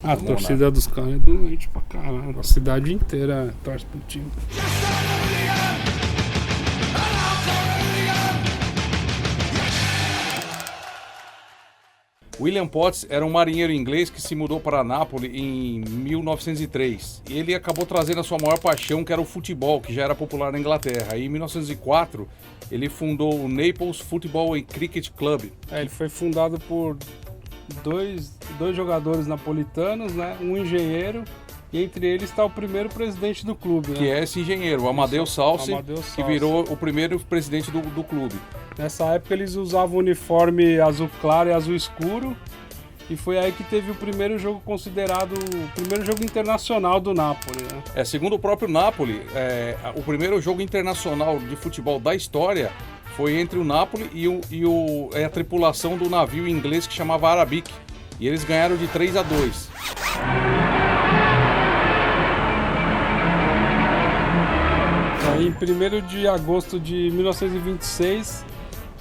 A torcida dos caras é doente pra caralho. A cidade inteira torce pro time. William Potts era um marinheiro inglês que se mudou para Nápoles em 1903. E ele acabou trazendo a sua maior paixão, que era o futebol, que já era popular na Inglaterra. E em 1904, ele fundou o Naples Football and Cricket Club. Ele foi fundado por dois jogadores napolitanos, né? Um engenheiro, e entre eles está o primeiro presidente do clube. Que é esse engenheiro, o Amadeu Salsi, que virou o primeiro presidente do clube. Nessa época eles usavam uniforme azul claro e azul escuro, e foi aí que teve o primeiro jogo considerado o primeiro jogo internacional do Napoli, né? Segundo o próprio Napoli, o primeiro jogo internacional de futebol da história foi entre o Napoli e a tripulação do navio inglês que chamava Arabic, e eles ganharam de 3-2. Em 1º de agosto de 1926,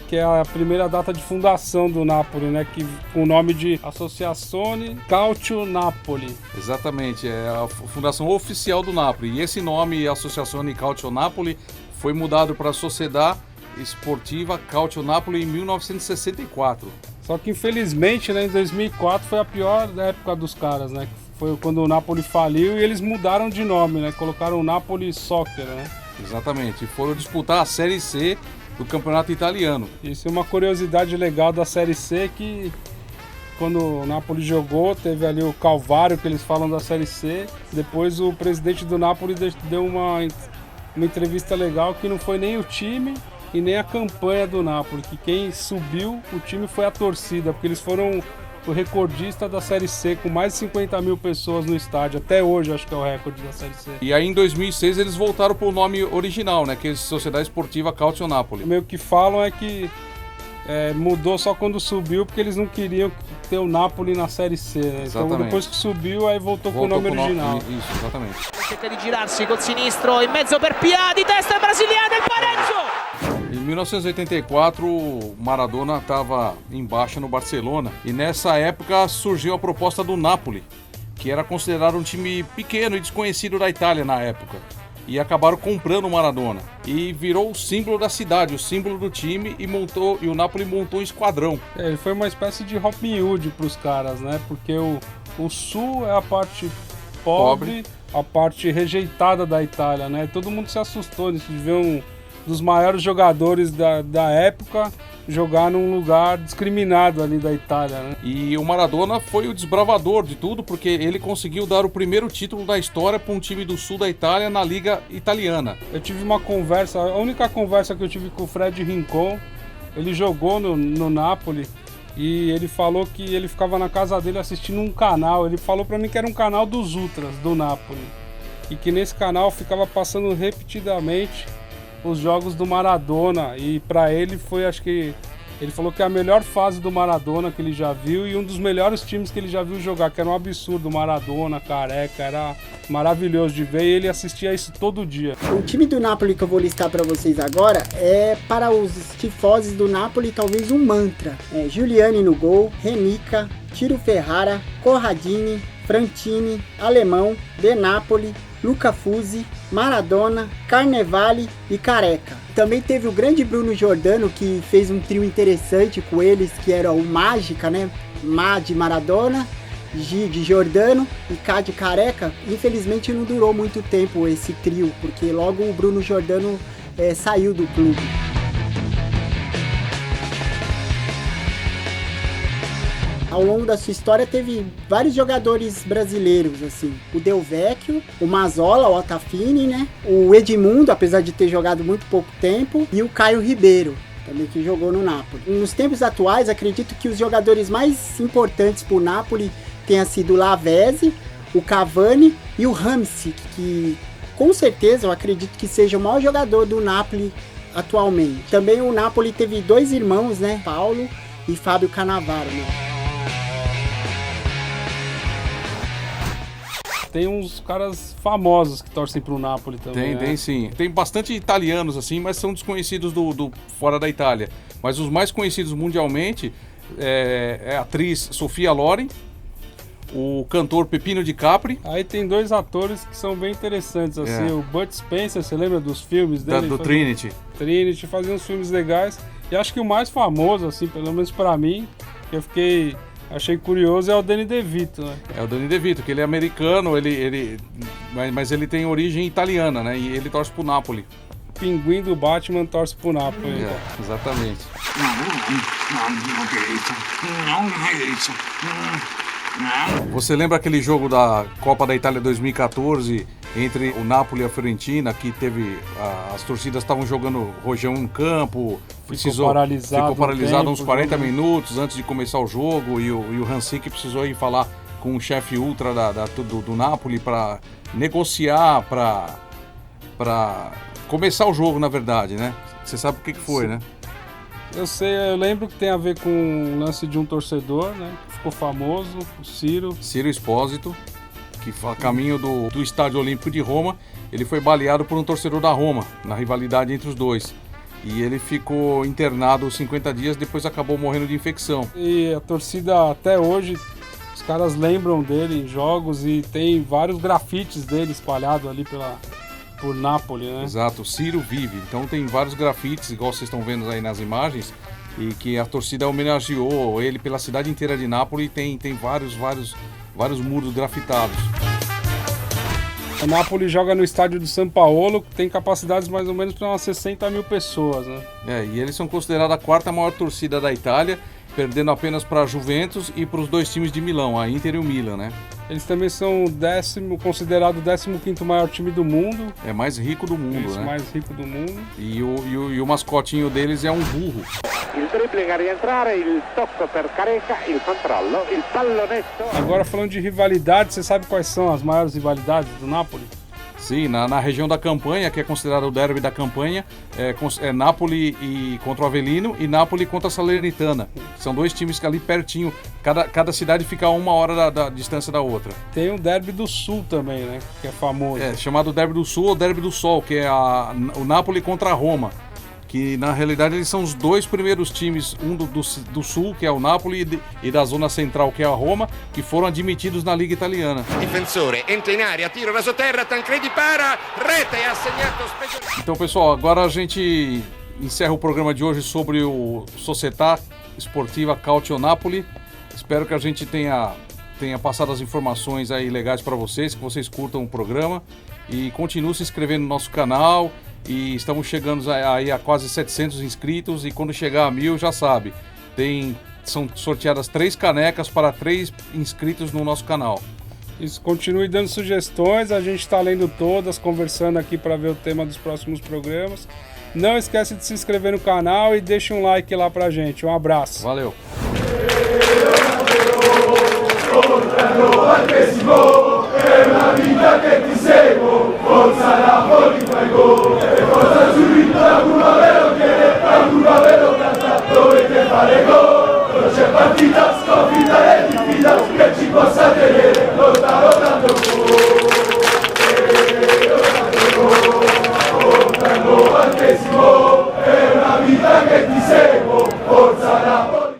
que é a primeira data de fundação do Napoli, né? Com o nome de Associazione Calcio Napoli. Exatamente, é a fundação oficial do Napoli. E esse nome, Associazione Calcio Napoli, foi mudado para Sociedade Esportiva Calcio Napoli em 1964. Só que infelizmente, né, em 2004 foi a pior época dos caras, né? Foi quando o Napoli faliu e eles mudaram de nome, né? Colocaram o Napoli Soccer, né? Exatamente, e foram disputar a Série C do campeonato italiano. Isso é uma curiosidade legal da Série C, que quando o Napoli jogou, teve ali o Calvário, que eles falam da Série C. Depois o presidente do Napoli deu uma entrevista legal, que não foi nem o time e nem a campanha do Napoli, que quem subiu o time foi a torcida, porque eles foram o recordista da Série C, com mais de 50 mil pessoas no estádio. Até hoje acho que é o recorde da Série C. E aí em 2006 eles voltaram pro nome original, né? Que é Sociedade Esportiva Calcio Napoli. O meio que falam é que mudou só quando subiu, porque eles não queriam ter o Napoli na Série C, né? Então depois que subiu, aí voltou com o nome original. Isso, exatamente. Cerca di girarsi col sinistro, in mezzo per Pia, di testa brasiliana, il pareggio! Em 1984, o Maradona estava em baixa no Barcelona, e nessa época surgiu a proposta do Napoli, que era considerado um time pequeno e desconhecido da Itália na época. E acabaram comprando o Maradona. E virou o símbolo da cidade, o símbolo do time, e o Napoli montou um esquadrão. Ele foi uma espécie de Robin Hood para os caras, né? Porque o sul é a parte pobre, a parte rejeitada da Itália, né? Todo mundo se assustou de ver um dos maiores jogadores da época jogar num lugar discriminado ali da Itália, né? E o Maradona foi o desbravador de tudo, porque ele conseguiu dar o primeiro título da história para um time do sul da Itália na Liga Italiana. Eu tive uma conversa, a única conversa que eu tive com o Fred Rincon, ele jogou no Napoli, e ele falou que ele ficava na casa dele assistindo um canal. Ele falou para mim que era um canal dos Ultras do Napoli, e que nesse canal ficava passando repetidamente os jogos do Maradona, e para ele foi, acho que ele falou que é a melhor fase do Maradona que ele já viu, e um dos melhores times que ele já viu jogar, que era um absurdo. Maradona, Careca, era maravilhoso de ver, e ele assistia isso todo dia. O time do Napoli que eu vou listar para vocês agora é, para os tifosi do Napoli, talvez um mantra. Giuliani no gol, Renica, Tiro Ferrara, Corradini, Frantini, Alemão, De Napoli, Luca Fusi, Maradona, Carnevale e Careca. Também teve o grande Bruno Giordano, que fez um trio interessante com eles, que era o Mágica, né? Má de Maradona, G de Giordano e K de Careca. Infelizmente não durou muito tempo esse trio, porque logo o Bruno Giordano saiu do clube. Ao longo da sua história teve vários jogadores brasileiros, assim. O Del Vecchio, o Mazzola, o Ottafini, né? O Edmundo, apesar de ter jogado muito pouco tempo, e o Caio Ribeiro, também, que jogou no Napoli. Nos tempos atuais, acredito que os jogadores mais importantes para o Napoli tenham sido o Lavezzi, o Cavani e o Ramsey, que com certeza eu acredito que seja o maior jogador do Napoli atualmente. Também o Napoli teve dois irmãos, né? Paulo e Fábio Cannavaro, né? Tem uns caras famosos que torcem pro Napoli também. Tem sim. Tem bastante italianos, assim, mas são desconhecidos do fora da Itália. Mas os mais conhecidos mundialmente é a atriz Sofia Loren, o cantor Peppino Di Capri, Aí tem dois atores que são bem interessantes, assim, É. o Bud Spencer, você lembra dos filmes dele? do Trinity. Trinity, fazia uns filmes legais. E acho que o mais famoso, assim, pelo menos pra mim, que eu achei curioso, é o Danny DeVito, né? É o Danny DeVito, que ele é americano, mas ele tem origem italiana, né? E ele torce pro Napoli. Pinguim do Batman torce pro Napoli. É, exatamente. Você lembra aquele jogo da Copa da Itália 2014 entre o Napoli e a Fiorentina, que teve as torcidas estavam jogando rojão em campo, ficou paralisado uns 40 minutos antes de começar o jogo e o Hansik precisou ir falar com o chefe ultra do Napoli para negociar, para começar o jogo, na verdade, né? Você sabe o que foi, Sim. né? Eu lembro que tem a ver com o lance de um torcedor, né? Que ficou famoso, o Ciro. Ciro Espósito, que a caminho do Estádio Olímpico de Roma, ele foi baleado por um torcedor da Roma, na rivalidade entre os dois. E ele ficou internado 50 dias, depois acabou morrendo de infecção. E a torcida até hoje, os caras lembram dele em jogos e tem vários grafites dele espalhados ali por Nápoles, né? Exato, o Ciro vive. Então tem vários grafites, igual vocês estão vendo aí nas imagens, e que a torcida homenageou ele pela cidade inteira de Nápoles e tem vários muros grafitados. O Napoli joga no estádio do São Paulo, que tem capacidades mais ou menos para umas 60 mil pessoas, né? E eles são considerados a quarta maior torcida da Itália, perdendo apenas para a Juventus e para os dois times de Milão, a Inter e o Milan, né? Eles também são considerado o 15º maior time do mundo. É mais rico do mundo, Isso, né? mais rico do mundo. E o mascotinho deles é um burro. Il dribbling a rientrare, il tocco per Careca, il controllo, il pallonetto. Agora falando de rivalidade, você sabe quais são as maiores rivalidades do Napoli? Sim, na região da Campanha, que é considerado o derby da Campanha, é Napoli contra o Avellino e Napoli contra a Salernitana. São dois times que ali pertinho, cada cidade fica a 1 hora da distância da outra. Tem o Derby do Sul também, né? Que é famoso. É chamado Derby do Sul ou Derby do Sol, que é o Napoli contra a Roma. Que na realidade eles são os dois primeiros times, um do Sul, que é o Napoli, e da zona central, que é a Roma, que foram admitidos na Liga Italiana. Difensore entra in area, tiro raso terra, Tancredi para, rete e assegnato special. Então, pessoal, agora a gente encerra o programa de hoje sobre o Società Sportiva Calcio Napoli. Espero que a gente tenha passado as informações aí legais para vocês, que vocês curtam o programa e continuem se inscrevendo no nosso canal. E estamos chegando aí a quase 700 inscritos e quando chegar a 1000, já sabe, são sorteadas 3 canecas para 3 inscritos no nosso canal. Isso, continue dando sugestões, a gente está lendo todas, conversando aqui para ver o tema dos próximos programas. Não esquece de se inscrever no canal e deixa um like lá pra gente. Um abraço. Valeu! C'è partita sconfitta e diffida che ci possa tenere